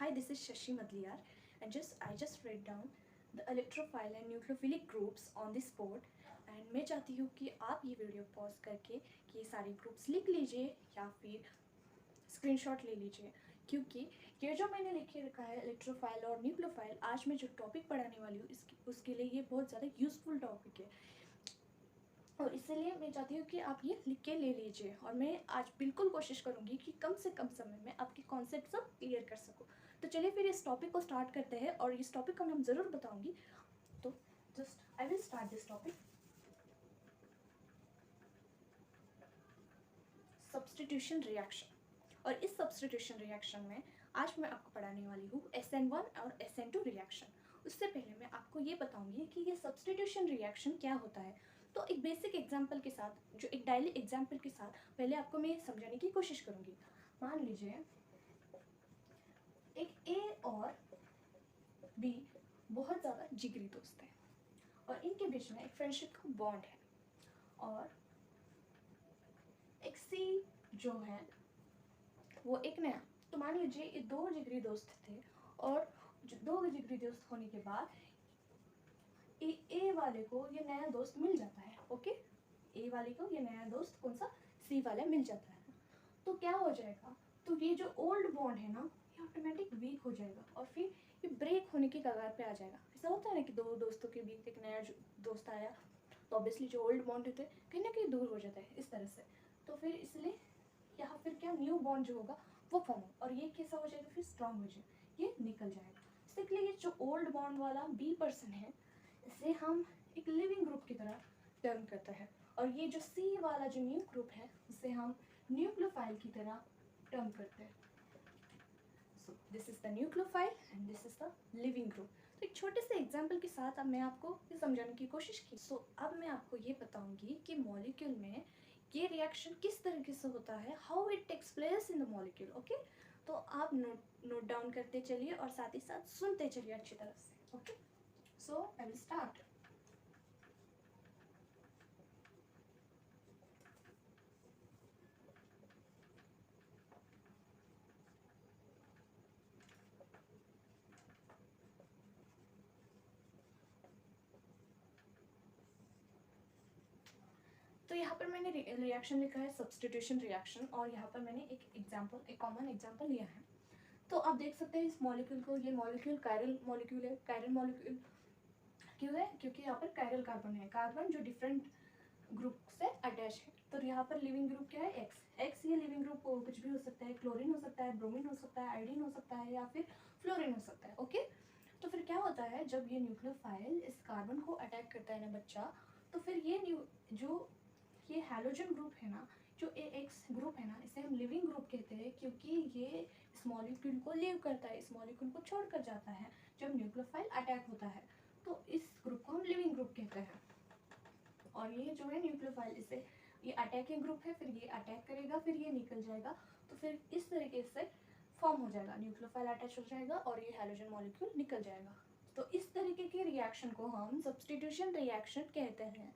Hi, this is Shashi Madliyar, and I just read down the electrophile and nucleophilic groups on this board, and मैं चाहती हूँ कि आप ये video pause करके कि ये सारे ग्रुप्स लिख लीजिए या फिर स्क्रीनशॉट ले लीजिए, क्योंकि ये जो मैंने लिख के रखा है इलेक्ट्रोफाइल और न्यूक्लियोफाइल, आज मैं जो टॉपिक पढ़ाने वाली हूँ उसके लिए ये बहुत ज़्यादा यूज़फुल टॉपिक है, और इसलिए मैं चाहती हूँ कि आप ये लिख के ले लीजिए। और मैं आज बिल्कुल कोशिश करूँगी कि कम से कम समय में आपके कॉन्सेप्ट सब क्लियर कर सकूँ। तो चलिए फिर इस टॉपिक को स्टार्ट करते हैं, और इस टॉपिक का नाम ज़रूर बताऊँगी। तो just I will start this topic, substitution reaction. और इस सब्स्टिट्यूशन रिएक्शन में आज मैं आपको पढ़ाने वाली हूँ SN1 और SN2 रिएक्शन। उससे पहले मैं आपको ये बताऊँगी कि ये सब्स्टिट्यूशन रिएक्शन क्या होता है। तो एक बेसिक एग्जाम्पल के साथ, जो एक डेली एग्जाम्पल के साथ पहले आपको मैं समझाने की कोशिश करूँगी। मान लीजिए एक A और B बहुत ज़्यादा जिगरी दोस्त हैं, और इनके बीच में एक फ्रेंडशिप का बॉन्ड है, और एक C जो है वो एक नया। तो मान लीजिए ये दो जिगरी दोस्त थे, और दो जिगरी दोस्त होने के बाद ए वाले को ये नया दोस्त मिल जाता है। ओके, ए वाले को ये नया दोस्त कौन सा, सी वाला मिल जाता है। तो क्या हो जाएगा, तो ये जो ओल्ड बॉन्ड है ना, ये ऑटोमेटिक वीक हो जाएगा, और फिर ये ब्रेक होने की कगार पे आ जाएगा। ऐसा होता है ना कि दो दोस्तों के बीच एक नया दोस्त आया, तो ऑब्वियसली जो ओल्ड बॉन्ड होते हैं कहीं ना कहीं दूर हो जाता है इस तरह से। तो फिर इसलिए यहाँ फिर क्या, न्यू बॉन्ड जो होगा वो फॉर्म हो, और ये कैसा हो जाएगा, फिर स्ट्रांग हो जाएगा, ये निकल जाएगा। इसलिए ये जो ओल्ड बॉन्ड वाला बी पर्सन है, इसे हम एक लिविंग ग्रुप की तरह टर्न करते हैं, और ये जो सी वाला जो न्यू ग्रुप है उसे हम न्यूक्लियोफाइल की तरह टर्न करते हैं। सो this is the nucleophile and this is the leaving group. तो एक छोटे से एग्जाम्पल के साथ अब मैं आपको ये समझाने की कोशिश की। सो अब मैं आपको ये बताऊंगी कि मॉलिक्यूल में ये रिएक्शन किस तरीके से होता है, how it takes place in the molecule. Okay, तो आप नोट डाउन करते चलिए और साथ ही साथ सुनते चलिए अच्छी तरह से। Okay, so I will start. तो यहाँ पर मैंने रिएक्शन लिखा है सब्स्टिट्यूशन रिएक्शन, और यहाँ पर मैंने एक कॉमन एग्जांपल लिया है। तो आप देख सकते हैं इस मॉलिक्यूल को, ये मॉलिक्यूल कायरल मॉलिक्यूल है। कायरल मॉलिक्यूल क्यों है, क्योंकि यहाँ पर कायरल कार्बन है, कार्बन जो डिफरेंट ग्रुप से अटैच है। तो यहाँ पर लिविंग ग्रुप क्या है, एक्स। ये लिविंग ग्रुप कुछ भी हो सकता है, क्लोरीन हो सकता है, ब्रोमीन हो सकता है, आयोडीन हो सकता है, या फिर फ्लोरीन हो सकता है। ओके, तो फिर क्या होता है, जब ये न्यूक्लियोफाइल इस कार्बन को अटैक करता है ना बच्चा, तो फिर ये हैलोजन ग्रुप है ना, जो एक्स ग्रुप है ना, इसे हम लिविंग ग्रुप कहते हैं, क्योंकि ये इस मॉलिक्यूल को लीव करता है, इस मॉलिक्यूल को छोड़कर जाता है जब न्यूक्लियोफाइल अटैक होता है। तो इस ग्रुप को हम लिविंग ग्रुप कहते हैं। और ये जो है न्यूक्लियोफाइल, इसे ये अटैकिंग ग्रुप है, फिर ये अटैक करेगा, फिर ये निकल जाएगा, तो फिर इस तरीके से फॉर्म हो जाएगा, न्यूक्लियोफाइल अटैच हो जाएगा और ये हैलोजन मॉलिक्यूल निकल जाएगा। तो इस तरीके के रिएक्शन को हम सब्स्टिट्यूशन रिएक्शन कहते हैं।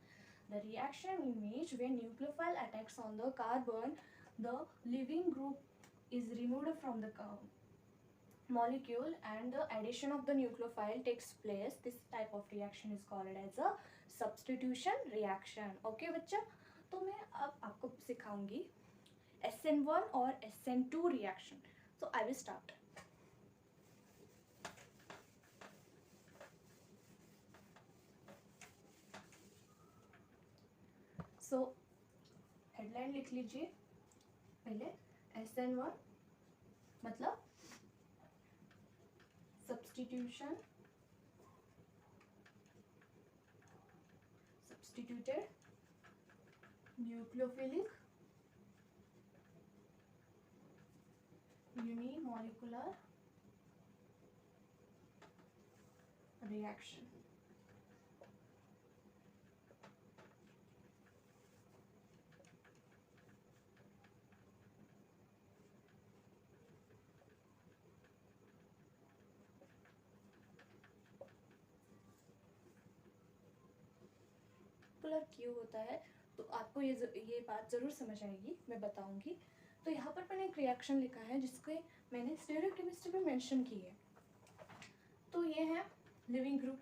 The reaction in which when nucleophile attacks on the carbon, the living group is removed from the molecule and the addition of the nucleophile takes place. This type of reaction is called as a substitution reaction. Okay बच्चा, तो मैं अब आपको सिखाऊंगी SN1 और SN2 reaction. So I will start. So headline लिख लीजिए पहले। SN1 मतलब substituted nucleophilic unimolecular reaction. क्यों होता है, तो आपको ये बात ज़रूर समझ आएगी, मैं बताऊंगी। तो यहाँ पर मैंने एक रिएक्शन लिखा है जिसके मैंने स्टीरियोकेमिस्ट्री में मेंशन की है। तो ये है लिविंग ग्रुप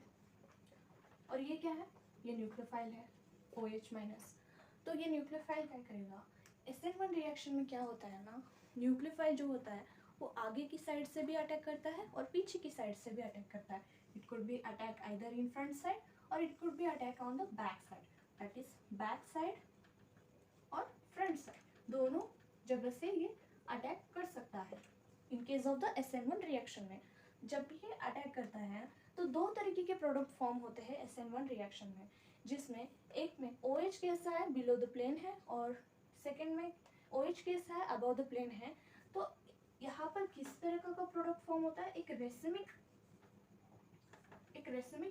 और ये क्या है, ये न्यूक्लियोफाइल है OH माइनस। तो ये न्यूक्लियोफाइल क्या करेगा, SN1 रिएक्शन में क्या होता है ना, न्यूक्लियोफाइल जो होता है वो आगे की साइड से भी अटैक करता है और पीछे की साइड से भी अटैक करता है। It could be attack either in front side और it could be attack on the back side, that is back side और फ्रंट साइड, दोनों जगह से ये अटैक कर सकता है। In case of the SN1 reaction में जब ये अटैक करता है तो दो तरीके के प्रोडक्ट फॉर्म होते हैं SN1 रिएक्शन में, जिसमें एक में OH कैसा है बिलो द प्लेन है और सेकेंड में OH कैसा है अबव द प्लेन है। तो यहाँ पर किस तरह का प्रोडक्ट फॉर्म होता है, एक रेसिमिक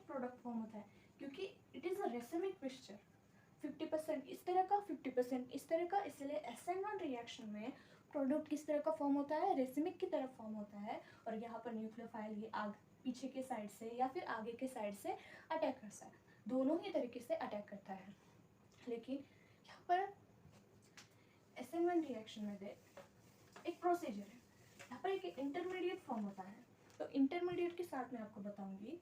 प्रोडक्ट फॉर्म होता है, क्योंकि it is a racemic mixture, 50% इस तरह का 50% इस तरह का, इसलिए SN1 रिएक्शन में प्रोडक्ट किस तरह का फॉर्म होता है, रेसिमिक की तरफ फॉर्म होता है। और यहाँ पर न्यूक्लियोफाइल ये पीछे के साइड से या फिर आगे के साइड से अटैक करता है, दोनों ही तरीके से अटैक करता है। लेकिन यहाँ पर SN1 रिएक्शन में देख एक प्रोसीजर है, यहाँ पर एक इंटरमीडिएट फॉर्म होता है। तो इंटरमीडिएट के साथ मैं आपको बताऊंगी।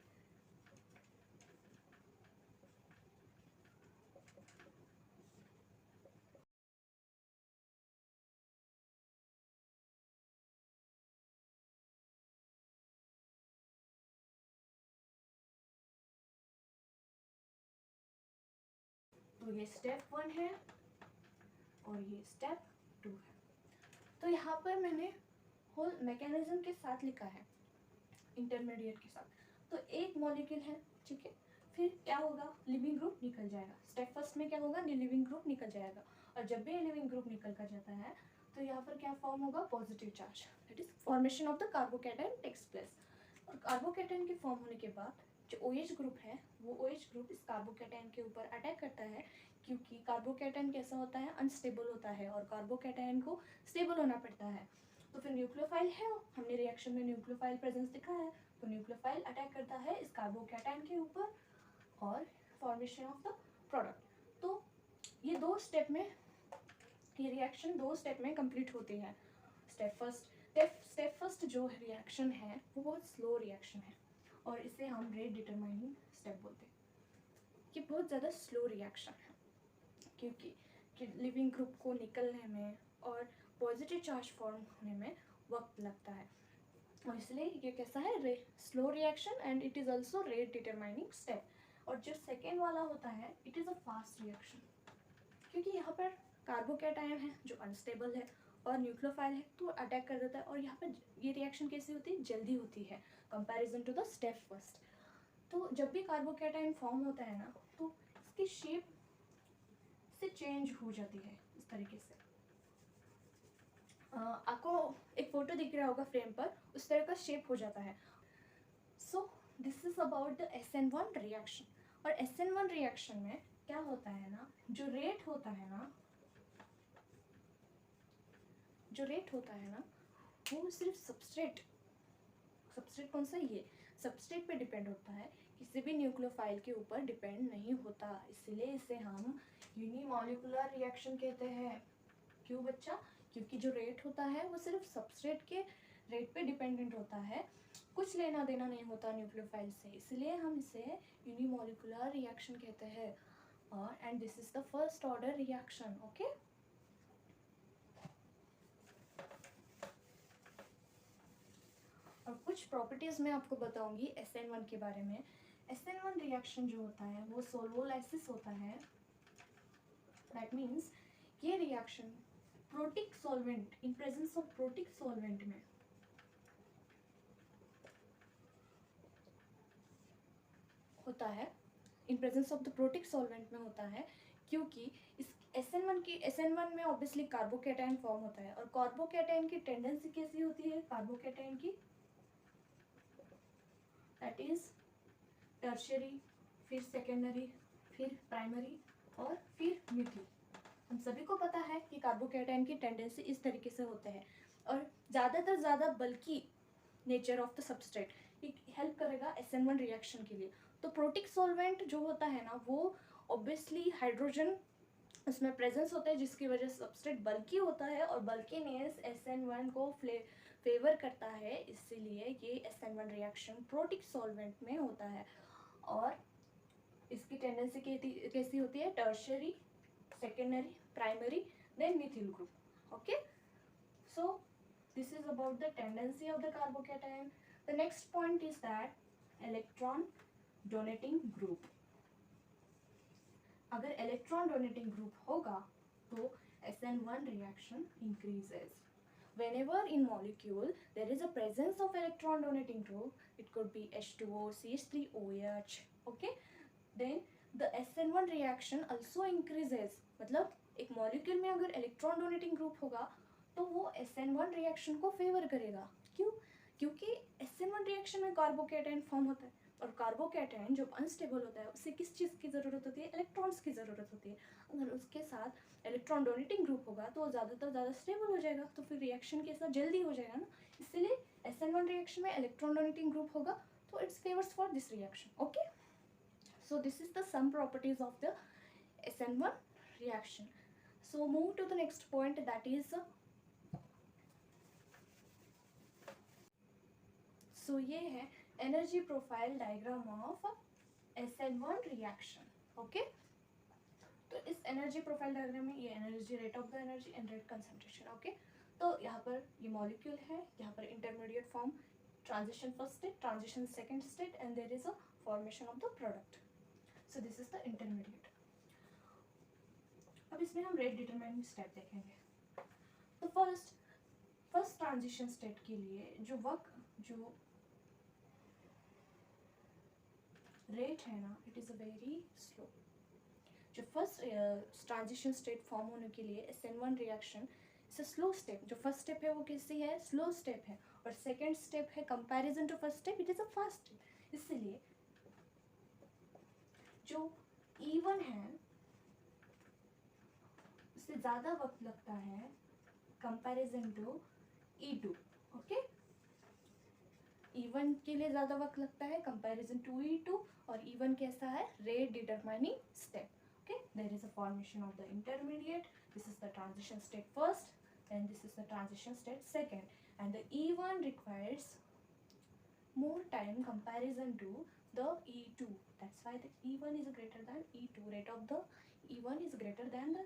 तो ये स्टेप 1 है और ये स्टेप 2 है। तो यहाँ पर मैंने होल मैकेनिज्म के साथ लिखा है इंटरमीडिएट के साथ। तो एक मॉलिक्यूल है, ठीक है, फिर क्या होगा, लिविंग ग्रुप निकल जाएगा। स्टेप फर्स्ट में क्या होगा, लिविंग ग्रुप निकल जाएगा और जब भी लिविंग ग्रुप निकल कर जाता है तो यहाँ पर क्या फॉर्म होगा, positive charge, that is formation of the carbocation takes place. और कार्बोकैटायन के फॉर्म होने के बाद जो OH ग्रुप है वो OH ग्रुप इस कार्बोकैटायन के ऊपर अटैक करता है, क्योंकि कार्बोकैटायन कैसा होता है, अनस्टेबल होता है और कार्बोकैटायन को स्टेबल होना पड़ता है। तो फिर न्यूक्लियोफाइल है, हमने रिएक्शन में न्यूक्लियोफाइल प्रेजेंस दिखा है, तो न्यूक्लियोफाइल अटैक करता है इस कार्बोकैटायन के ऊपर और फॉर्मेशन ऑफ द प्रोडक्ट। तो ये दो स्टेप में, ये रिएक्शन दो स्टेप में कंप्लीट होती है। स्टेप फर्स्ट जो रिएक्शन है वो बहुत स्लो रिएक्शन है और इसे हम रेट डिटरमाइनिंग स्टेप बोलते हैं। ये बहुत ज़्यादा स्लो रिएक्शन है क्योंकि लिविंग ग्रुप को निकलने में और पॉजिटिव चार्ज फॉर्म होने में वक्त लगता है, और इसलिए ये कैसा है, slow reaction and it is also rate determining step. और जो सेकेंड वाला होता है it is a fast reaction, क्योंकि यहाँ पर कार्बोकैटायन है जो अनस्टेबल है और न्यूक्लियोफाइल है तो अटैक कर देता है, और यहाँ पर ये रिएक्शन कैसी होती है, जल्दी होती है comparison to the step first. तो जब भी कार्बोकैटायन फॉर्म होता है ना तो इसकी शेप से चेंज हो जाती है इस तरीके से। आपको एक फोटो दिख रहा होगा फ्रेम पर, उस तरह का शेप हो जाता है। सो this is about the SN1 reaction. और SN1 रिएक्शन में क्या होता है ना, जो रेट होता है ना वो सिर्फ सबस्ट्रेट कौन सा, ये सबस्ट्रेट पे डिपेंड होता है, किसी भी न्यूक्लियोफाइल के ऊपर डिपेंड नहीं होता। इसलिए इसे हम यूनिमॉलिक्यूलर रिएक्शन कहते हैं। क्यों बच्चा, क्योंकि जो रेट होता है वो सिर्फ सबस्ट्रेट के रेट पे डिपेंडेंट होता है, कुछ लेना देना नहीं होता न्यूक्लियोफाइल से, इसलिए हम इसे यूनिमॉलिक्यूलर रिएक्शन कहते हैं। और and this is the first order reaction, okay. और कुछ प्रॉपर्टीज़ मैं आपको बताऊंगी SN1 के बारे में। SN1 रिएक्शन जो होता है वो सोल्वोलाइसिस होता है, दैट मीन्स ये reaction protic solvent, in presence of protic solvent में होता है, in presence of the protic solvent में होता है, क्योंकि इस SN1 में ऑब्वियसली कार्बोकैटायन फॉर्म होता है और कार्बोकैटायन की टेंडेंसी कैसी होती है, कार्बोकैटायन की दैट इज टर्शियरी, फिर सेकेंडरी, फिर प्राइमरी और फिर म्यूटल। हम सभी को पता है कि कार्बोकैटायन की टेंडेंसी इस तरीके से होते हैं और ज़्यादातर ज़्यादा बल्कि नेचर ऑफ द सबस्ट्रेट ये हेल्प करेगा SN1 रिएक्शन के लिए। तो प्रोटिक सॉल्वेंट जो होता है ना वो ऑब्वियसली हाइड्रोजन उसमें प्रेजेंस होता है जिसकी वजह से सबस्ट्रेट बल्की होता है, और बल्कीनेस SN1 को फेवर करता है, इसीलिए ये SN1 रिएक्शन प्रोटिक सॉल्वेंट में होता है। और इसकी टेंडेंसी कैसी होती है, tertiary, secondary, primary, then methyl group. Okay, so this is about the tendency of the carbocation. The next point is that electron donating group. अगर इलेक्ट्रॉन डोनेटिंग ग्रुप होगा तो SN1 reaction increases. Whenever in molecule there is a presence of electron donating group, it could be H2O, CH3OH, okay, then the SN1 reaction also increases. मतलब एक molecule में अगर electron donating group होगा तो वो SN1 reaction को favour करेगा। क्यों? क्योंकि SN1 रिएक्शन में कार्बोकैटायन फॉर्म होता है, और कार्बोकैटायन जब अनस्टेबल होता है उसे किस चीज़ की ज़रूरत होती है, इलेक्ट्रॉन्स की ज़रूरत होती है। अगर उसके साथ इलेक्ट्रॉन डोनेटिंग ग्रुप होगा तो वो ज़्यादा स्टेबल हो जाएगा, तो फिर रिएक्शन के साथ जल्दी हो जाएगा ना। इसलिए SN1 रिएक्शन में इलेक्ट्रॉन डोनेटिंग ग्रुप होगा तो it's favours for this reaction. Okay, so this is the some properties of the SN1 reaction. So move to the next point, that is so ये है energy profile diagram of SN1 reaction. Okay, तो इस energy profile diagram में ये energy, rate of the energy and rate concentration. Okay, तो यहाँ पर ये मॉलिक्यूल है, यहाँ पर intermediate form, transition first state, transition second state, and there is a formation of the product. So this is the intermediate. अब इसमें हम रेट डिटरमाइनिंग स्टेप देखेंगे। तो फर्स्ट ट्रांजिशन स्टेट के लिए जो रेट है ना, it is a very slow. जो फर्स्ट ट्रांजिशन स्टेट फॉर्म होने के लिए SN1 reaction it's a slow step. जो फर्स्ट स्टेप है वो कैसी है, स्लो स्टेप है, और सेकेंड स्टेप है comparison to first step it is a fast step. इसलिए जो E1 है उससे ज़्यादा वक्त लगता है comparison to E2। Okay, E1 के लिए ज़्यादा वक्त लगता है कंपैरिजन टू E2, और E1 कैसा है, rate determining step. Okay, there is a formation of the intermediate, this is the transition state first, and this is the transition state second, and the E1 requires more time comparison to the E2. That's why the E1 is greater than E2. Rate of the E1 is greater than the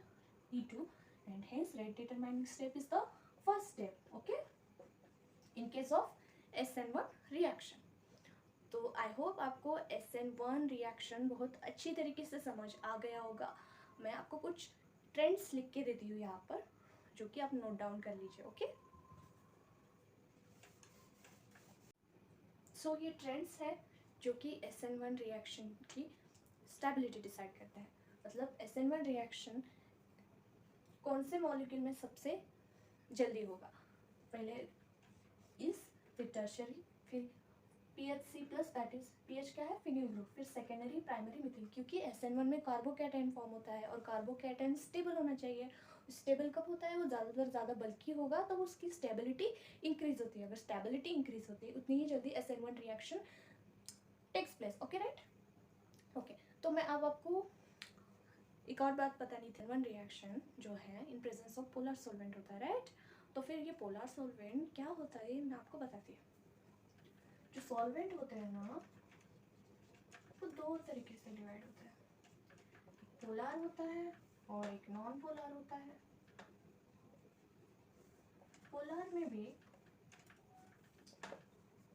E2, and hence rate determining step is the first step. Okay, in case of SN1 reaction. तो I hope आपको SN1 reaction बहुत अच्छी तरीके से समझ आ गया होगा। मैं आपको कुछ ट्रेंड्स लिख के देती हूँ यहाँ पर, जो कि आप नोट डाउन कर लीजिए। ओके, सो ये ट्रेंड्स है जो कि SN1 रिएक्शन की स्टेबिलिटी डिसाइड करते हैं। मतलब SN1 रिएक्शन कौन से मॉलिक्यूल में सबसे जल्दी होगा, पहले इस, फिर टर्शियरी, फिर PHC plus, that is PH क्या है, फिनिल ग्रुप, फिर सेकेंडरी, प्राइमरी, मिथिल। क्योंकि SN1 में कार्बोकैटायन फॉर्म होता है, और कार्बोकैटायन स्टेबल होना चाहिए। स्टेबल कब होता है, वो ज़्यादा बल्कि होगा तब उसकी स्टेबिलिटी इंक्रीज होती है। अगर स्टेबिलिटी इंक्रीज होती है उतनी ही जल्दी SN1 reaction takes place. Okay, right. Okay, तो मैं अब आपको एक और बात पता नहीं थी, SN1 रिएक्शन जो है in presence of polar solvent होता है, राइट। तो फिर ये पोलर सॉल्वेंट क्या होता है मैं आपको बताती हूँ। जो सॉल्वेंट होते हैं ना वो दो तरीके से डिवाइड होता है, एक पोलर होता है और एक नॉन पोलर होता है। पोलर में भी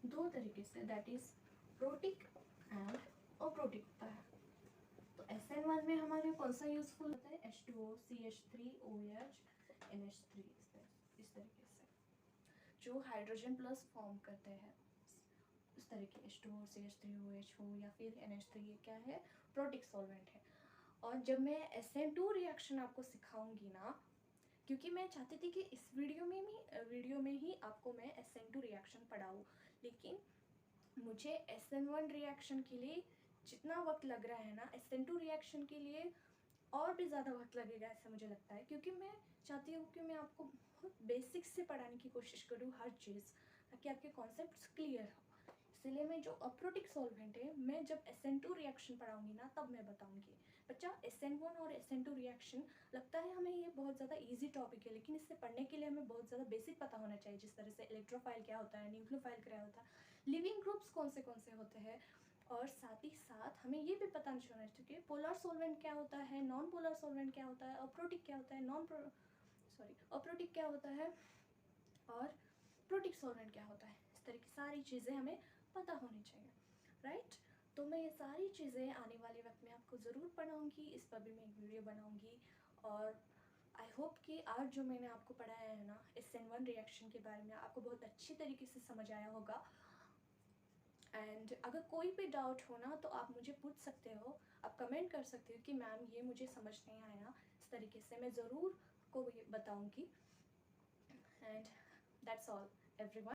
दो तरीके से, that is protic and aprotic होता है। तो SN1 में हमारे कौन सा यूजफुल होता है, H2O, CH3OH, NH3, इस तरीके से जो हाइड्रोजन प्लस फॉर्म करते हैं, उस तरीके H2O, CH3OH हो या फिर NH3, ये क्या है, प्रोटिक सॉल्वेंट है। और जब मैं SN2 रिएक्शन आपको सिखाऊंगी ना, क्योंकि मैं चाहती थी कि इस वीडियो में ही आपको मैं SN2 रिएक्शन पढ़ाऊँ, लेकिन मुझे SN1 रिएक्शन के लिए जितना वक्त लग रहा है ना, SN2 रिएक्शन के लिए और भी ज़्यादा वक्त लगेगा ऐसा मुझे लगता है। क्योंकि मैं चाहती हूँ कि मैं आपको बहुत बेसिक्स से पढ़ाने की कोशिश करूँ हर चीज़, ताकि आपके कॉन्सेप्ट्स क्लियर हो। इसीलिए मैं जो अप्रोटिक सॉल्वेंट है मैं जब SN2 रिएक्शन पढ़ाऊंगी ना तब मैं बताऊंगी। बच्चा SN1 और SN2 रिएक्शन लगता है हमें ये बहुत ज़्यादा इजी टॉपिक है, लेकिन इससे पढ़ने के लिए हमें बहुत ज़्यादा बेसिक पता होना चाहिए, जिस तरह से इलेक्ट्रोफाइल क्या होता है, न्यूक्लियोफाइल क्या होता है, लिविंग ग्रुप्स कौन से होते हैं, और साथ ही साथ हमें ये भी पता नहीं होना चाहिए पोलर सॉल्वेंट क्या होता है, नॉन पोलर सॉल्वेंट क्या होता है, अप्रोटिक क्या होता है, अप्रोटिक क्या होता है, और प्रोटिक सॉल्वेंट क्या होता है। इस तरह की सारी चीज़ें हमें पता होनी चाहिए, राइट। तो मैं ये सारी चीज़ें आने वाले वक्त में आपको ज़रूर पढ़ाऊँगी, इस पर भी मैं एक वीडियो बनाऊँगी। और आई होप कि आज जो मैंने आपको पढ़ाया है ना SN1 रिएक्शन के बारे में, आपको बहुत अच्छी तरीके से समझ आया होगा। एंड अगर कोई भी डाउट हो ना तो आप मुझे पूछ सकते हो, आप कमेंट कर सकते हो कि मैम ये मुझे समझ नहीं आया, इस तरीके से मैं ज़रूर आपको ये बताऊँगी। And that's all everyone.